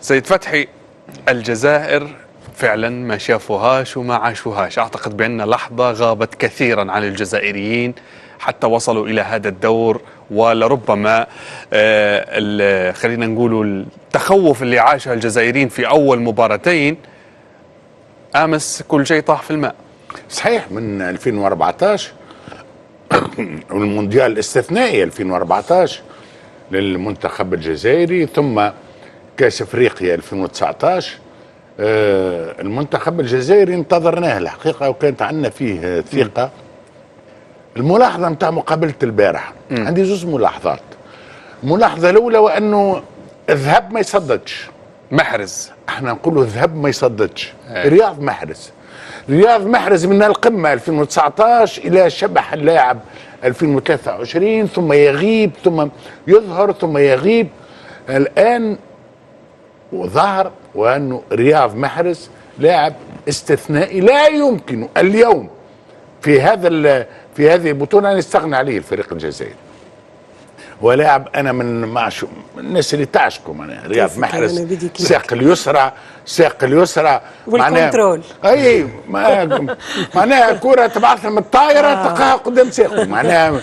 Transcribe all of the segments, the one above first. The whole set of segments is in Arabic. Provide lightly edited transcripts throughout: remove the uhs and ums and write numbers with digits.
سيد فتحي، الجزائر فعلا ما شافوهاش وما عاشوهاش. أعتقد بأن لحظة غابت كثيرا عن الجزائريين حتى وصلوا إلى هذا الدور، ولربما خلينا نقول التخوف اللي عاشه الجزائريين في أول مباراتين أمس كل شيء طاح في الماء. صحيح، من 2014 والمونديال الاستثنائي 2014 للمنتخب الجزائري، ثم كاس افريقيا 2019. المنتخب الجزائري انتظرناه الحقيقه وكانت عندنا فيه ثقه. الملاحظه نتاع مقابله البارح، عندي زوج ملاحظات. الملاحظه الاولى وانه الذهب ما يصدقش. محرز، احنا نقولوا الذهب ما يصدقش. رياض محرز، رياض محرز من القمه 2019 الى شبح اللاعب 2023، ثم يغيب ثم يظهر ثم يغيب. الان وظهر وانه رياض محرز لاعب استثنائي لا يمكن اليوم في هذه البطوله ان يستغنى عليه الفريق الجزائري. ولاعب انا من الناس اللي تعشقوا انا رياض محرز، ساق اليسرى والكنترول. اي معناها كره تبعثها من الطايره تلقاها قدام ساقه. معناها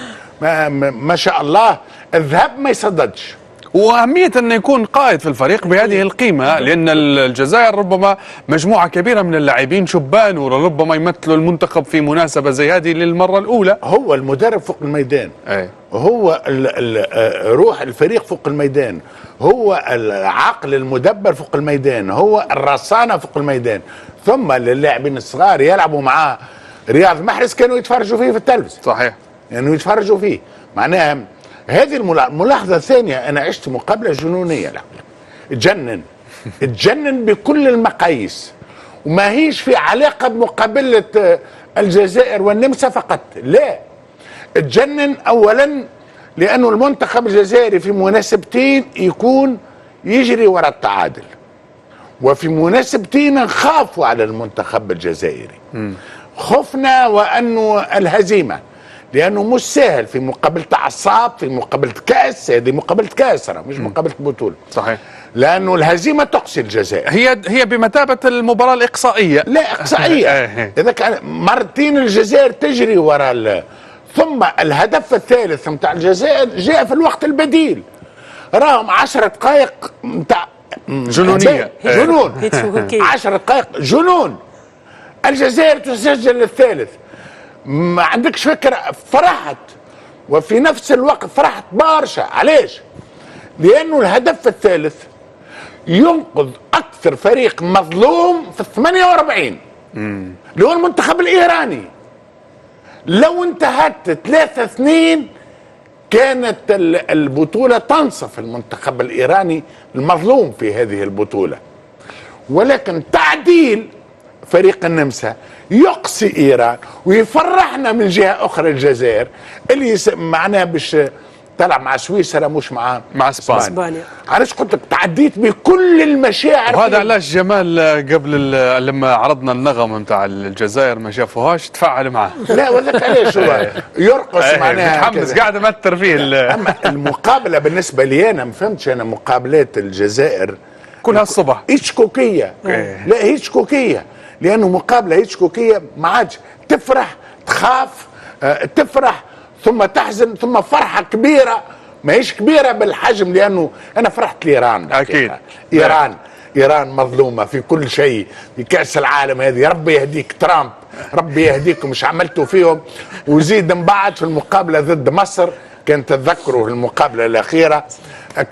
ما شاء الله الذهب ما يصدقش. وأهمية أن يكون قائد في الفريق بهذه القيمة، لأن الجزائر ربما مجموعة كبيرة من اللاعبين شبان وربما يمثلوا المنتخب في مناسبة زي هذه للمرة الأولى. هو المدرب فوق الميدان، هو روح الفريق فوق الميدان، هو العقل المدبر فوق الميدان، هو الرصانة فوق الميدان. ثم للاعبين الصغار يلعبوا معاه رياض محرز كانوا يتفرجوا فيه في التلفزيون. صحيح، يعني يتفرجوا فيه. معناها هذه الملاحظة الثانية، أنا عشت مقابلة جنونية تجنن بكل المقاييس، وما هيش في علاقة بمقابلة الجزائر والنمسا فقط، لا، تجنن أولا لأنه المنتخب الجزائري في مناسبتين يكون يجري وراء التعادل، وفي مناسبتين نخافوا على المنتخب الجزائري. خفنا وأنه الهزيمة، لأنه مش سهل في مقابلة عصاب، في مقابلة كأس، هذه مقابلة كأس مش مقابلة بطولة. صحيح، لأنه الهزيمة تقصي الجزائر. هي بمثابة المباراة الإقصائية. لا، إقصائية. إذا كان مرتين الجزائر تجري وراء ثم الهدف الثالث متاع الجزائر جاء في الوقت البديل، راهم 10 دقائق متاع جنونية، جنون 10 دقائق جنون. الجزائر تسجل الثالث، ما عندكش فكرة. فرحت، وفي نفس الوقت فرحت بارشة. علاش؟ لأنه الهدف الثالث ينقذ أكثر فريق مظلوم في 48 اللي هو المنتخب الإيراني. لو انتهت 3-2 كانت البطولة تنصف المنتخب الإيراني المظلوم في هذه البطولة، ولكن تعديل فريق النمسا يقصي ايران ويفرحنا من جهه اخرى الجزائر اللي معناها باش تلعب مع سويسرا مش مع اسبانيا. علاش قلت لك تعديت بكل المشاعر. وهذا علاش جمال قبل لما عرضنا النغمه نتاع الجزائر ما شافوهاش تفاعل معه. لا، وذاك علاش هو يرقص معناها متحمس قاعد امثر فيه. اما المقابله بالنسبه لي انا ما فهمتش، انا مقابلات الجزائر كلها الصبح هيتشكوكيه. لا، هيتشكوكيه، لأنه مقابلة هيتشكوكية ما عادش تفرح، تخاف، تفرح ثم تحزن ثم فرحة كبيرة. ما هيش كبيرة بالحجم، لأنه أنا فرحت لإيران. أكيد إيران مظلومة في كل شيء في كأس العالم هذه. ربي يهديك ترامب، ربي يهديكم مش عملتوا فيهم. وزيد من بعد في المقابلة ضد مصر، كانت تذكروا المقابلة الأخيرة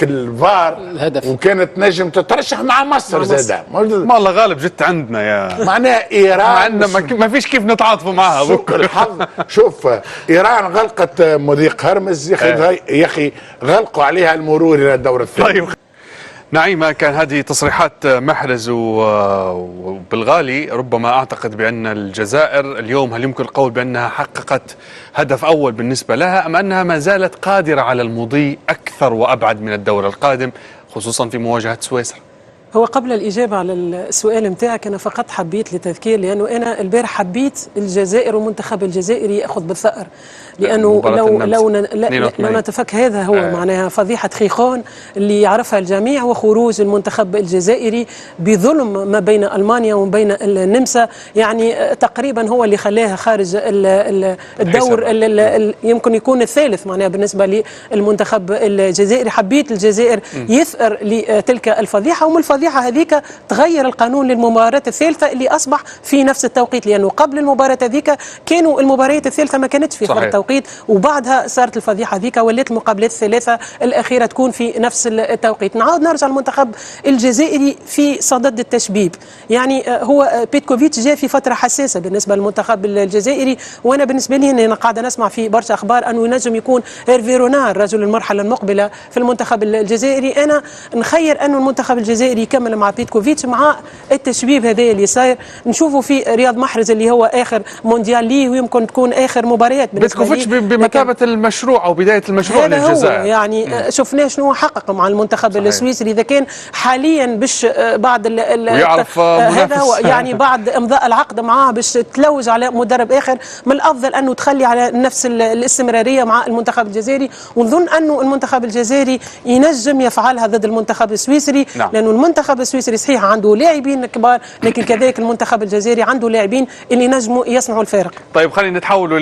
الفار الهدف، وكانت نجم تترشح مع مصر زاده. ما الله غالب جت عندنا يا معناها ايران ما فيش كيف نتعاطفوا معها. سوق الحظ. شوف، ايران غلقت مضيق هرمز يا اخي غلقوا عليها المرور الى الدور الثاني. طيب نعيمة، كان هذه تصريحات محرز وبالغالي. ربما أعتقد بأن الجزائر اليوم هل يمكن القول بأنها حققت هدف أول بالنسبة لها، أم أنها ما زالت قادرة على المضي أكثر وأبعد من الدور القادم، خصوصا في مواجهة سويسرا؟ هو قبل الإجابة على السؤال متاعك أنا فقط حبيت لتذكير، لأنه أنا البارح حبيت الجزائر والمنتخب الجزائري يأخذ بالثأر، لأنه لو نتفك هذا هو معناها فضيحة خيخون اللي يعرفها الجميع، وخروج المنتخب الجزائري بظلم ما بين ألمانيا وما بين النمسا، يعني تقريبا هو اللي خلاها خارج الدور يمكن يكون الثالث معناها بالنسبة للمنتخب الجزائري. حبيت الجزائر يثأر لتلك الفضيحة، ومن الفضيحة هذيك تغير القانون للمباراة الثالثة اللي أصبح في نفس التوقيت، لأنه قبل المباراة هذيك كانوا المباريات الثالثة ما كانتش في هذا التوقيت، وبعدها صارت الفضيحة هذيك ولات المقابلات الثلاثة الأخيرة تكون في نفس التوقيت. نعاود نرجع المنتخب الجزائري في صدد التشبيب، يعني هو بيتكوفيتش جاء في فترة حساسة بالنسبة للمنتخب الجزائري، وأنا بالنسبة لي أنا قاعدة نسمع في برشا أخبار أنه ينجم يكون هيرفي رونار رجل المرحلة المقبلة في المنتخب الجزائري. أنا نخير أنه المنتخب الجزائري يكمل مع بيتكوفيتش مع التشبيب هذا اللي صاير، نشوفوا في رياض محرز اللي هو آخر مونديال ليه ويمكن تكون آخر مباريات بيتكوفيتش بمثابة المشروع أو بداية المشروع للجزائر، يعني شفناه شنو حقق مع المنتخب السويسري. إذا كان حاليا باش بعد ويعرف هذا هو يعني بعد إمضاء العقد معاه باش تلوج على مدرب آخر، من الأفضل أنه تخلي على نفس الاستمرارية مع المنتخب الجزائري، ونظن أنه المنتخب الجزائري ينجم يفعلها ضد المنتخب السويسري. نعم. لأنه المنتخب السويسري صحيح عنده لاعبين كبار، لكن كذلك المنتخب الجزائري عنده لاعبين اللي نجموا يصنعوا الفارق. طيب خلينا نتحولوا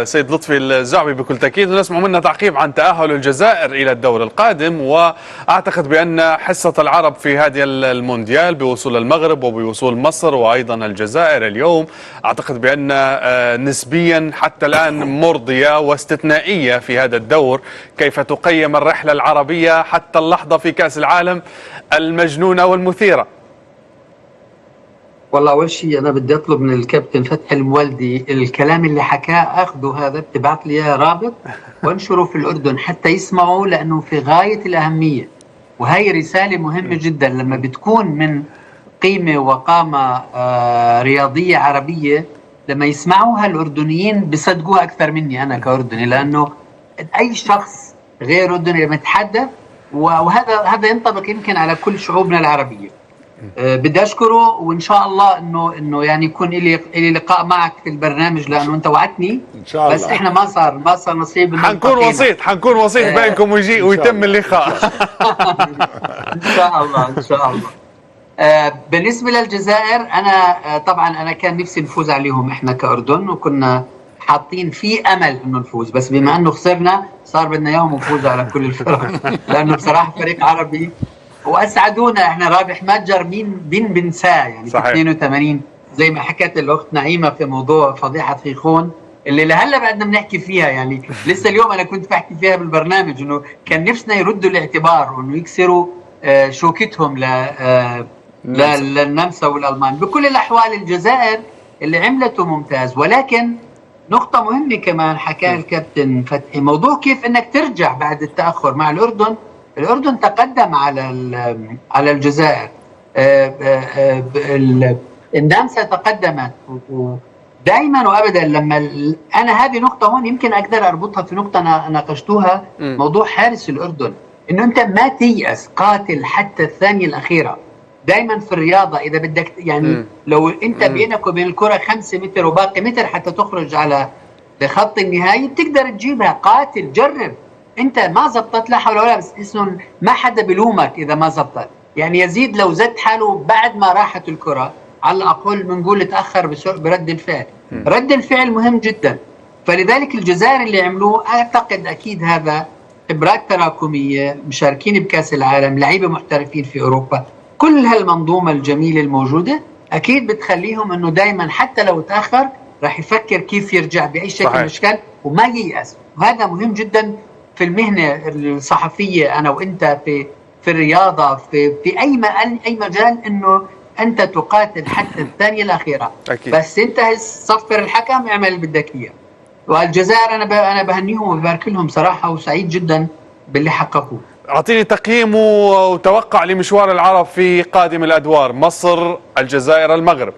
لسيد لطفي الزعبي بكل تأكيد، ونسمع منه تعقيب عن تأهل الجزائر إلى الدور القادم، وأعتقد بأن حصة العرب في هذه المونديال بوصول المغرب وبوصول مصر وأيضا الجزائر اليوم، أعتقد بأن نسبيا حتى الآن مرضية واستثنائية في هذا الدور. كيف تقيم الرحلة العربية حتى اللحظة في كأس العالم المجنونة والمثيرة؟ والله أول شيء أنا بدي أطلب من الكابتن فتحي المولدي الكلام اللي حكاه أخذه هذا بتبعث لي رابط وانشره في الأردن حتى يسمعوا، لأنه في غاية الأهمية، وهي رسالة مهمة جدا. لما بتكون من قيمة وقامة رياضية عربية، لما يسمعوها الأردنيين بيصدقوها أكثر مني أنا كأردني، لأنه أي شخص غير أردني متحدث، وهذا ينطبق يمكن على كل شعوبنا العربية. بدي أشكره، وإن شاء الله إنه يعني يكون لي لقاء معك في البرنامج، لأنه أنت وعدتني إن شاء الله. بس إحنا ما صار نصيب. حنكون وسيط بينكم ويتم اللقاء إن شاء الله إن شاء الله. بالنسبة للجزائر أنا طبعا أنا كان نفسي نفوز عليهم إحنا كأردن، وكنا حاطين في أمل إنه نفوز، بس بما إنه خسرنا صار بدنا إياهم نفوز على كل الفرق لأنه بصراحة فريق عربي وأسعدونا. إحنا رابح متجر مين بنساه يعني صحيح. في 82 زي ما حكت الأخت نعيمة في موضوع فضيحة خيخون اللي لهلا بعدنا بنحكي فيها، يعني لسه اليوم أنا كنت بحكي فيها بالبرنامج إنه كان نفسنا يردوا الاعتبار وإنه يكسروا شوكتهم للنمسا والألمان. بكل الأحوال الجزائر اللي عملته ممتاز، ولكن نقطة مهمة كمان حكاها الكابتن فتحي، موضوع كيف انك ترجع بعد التأخر مع الأردن. الأردن تقدم على الجزائر، النمسا تقدمت، ودائما وابدا لما انا هذه نقطة هون يمكن اقدر اربطها في نقطة ناقشتوها، موضوع حارس الأردن، انه انت ما تيأس، قاتل حتى الثانية الأخيرة. دائما في الرياضة إذا بدك يعني لو أنت بينك وبين الكرة 5 متر وباقي متر حتى تخرج على خط النهاية بتقدر تجيبها. قاتل، جرب. أنت ما زبطت لا حول ولا، بس اسمه ما حدا بلومك إذا ما زبطت. يعني يزيد لو زد حاله بعد ما راحت الكرة على الأقل بنقول تأخر برد الفعل. رد الفعل مهم جدا. فلذلك الجزائر اللي عملوه أعتقد أكيد هذا خبرات تراكمية، مشاركين بكأس العالم، لعيبة محترفين في أوروبا، كل هالمنظومة الجميلة الموجودة أكيد بتخليهم أنه دايما حتى لو تأخر راح يفكر كيف يرجع بأي شكل من الأشكال وما ييأس. وهذا مهم جدا في المهنة الصحفية، أنا وإنت في الرياضة، في أي مجال، أنه أنت تقاتل حتى الثانية الأخيرة أكيد. بس انتهي صفر الحكم، اعمل اللي بدك إياه. والجزائر أنا بهنيهم وببارك لهم صراحة، وسعيد جدا باللي حققوه. أعطيني تقييم وتوقع لمشوار العرب في قادم الأدوار، مصر، الجزائر، المغرب.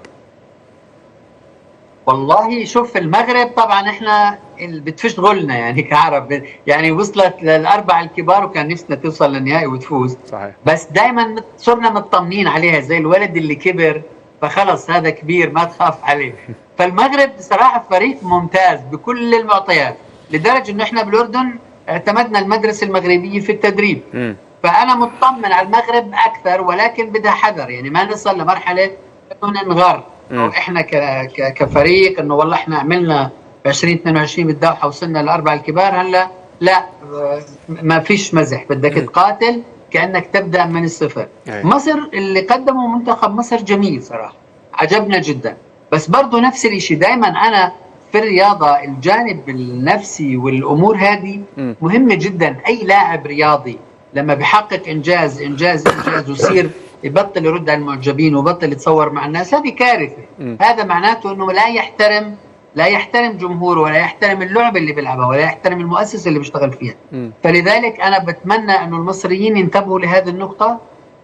والله شوف المغرب طبعا احنا اللي بتشغلنا يعني كعرب، يعني وصلت للاربعه الكبار وكان نفسنا توصل للنهائي وتفوز. صحيح. بس دائما صرنا مطمنين عليها زي الولد اللي كبر فخلص هذا كبير ما تخاف عليه. فالمغرب بصراحه فريق ممتاز بكل المعطيات، لدرجه انه احنا بالاردن اعتمدنا المدرسه المغربيه في التدريب. فانا مطمن على المغرب اكثر، ولكن بدها حذر، يعني ما نصل لمرحله انه ننغر او احنا كفريق انه والله احنا عملنا 2022 بالدوحه وصلنا للاربعه الكبار هلا لا، ما فيش مزح، بدك تقاتل كانك تبدا من الصفر. مصر اللي قدمه منتخب مصر جميل صراحه، عجبنا جدا، بس برضه نفس الشيء دائما انا في الرياضه الجانب النفسي والامور هذه مهمه جدا. اي لاعب رياضي لما بيحقق انجاز ويصير يبطل يرد على المعجبين ويبطل يتصور مع الناس، هذه كارثه. هذا معناته انه لا يحترم جمهوره، ولا يحترم اللعبه اللي بيلعبها، ولا يحترم المؤسسه اللي بيشتغل فيها. فلذلك انا بتمنى انه المصريين ينتبهوا لهذه النقطه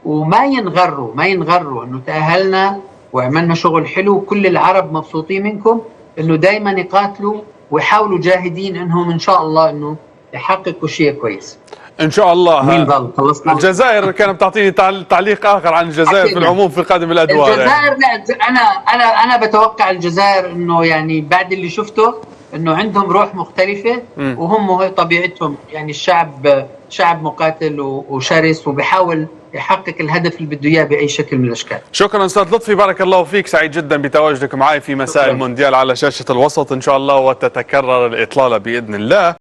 وما ينغروا انه تاهلنا وعملنا شغل حلو وكل العرب مبسوطين منكم، انه دائما يقاتلوا ويحاولوا جاهدين انهم ان شاء الله انه يحققوا شيء كويس ان شاء الله. مين ضل خلصنا؟ الجزائر كانت بتعطيني تعليق اخر عن الجزائر في العموم في قادم الادوار. الجزائر لا، انا بتوقع الجزائر انه يعني بعد اللي شفته انه عندهم روح مختلفه، وهم طبيعتهم يعني شعب مقاتل وشرس وبيحاول يحقق الهدف اللي بده اياه باي شكل من الاشكال. شكرا استاذ لطفي، بارك الله فيك، سعيد جدا بتواجدك معي في مساء المونديال على شاشه الوسط ان شاء الله، وتتكرر الاطلاله باذن الله.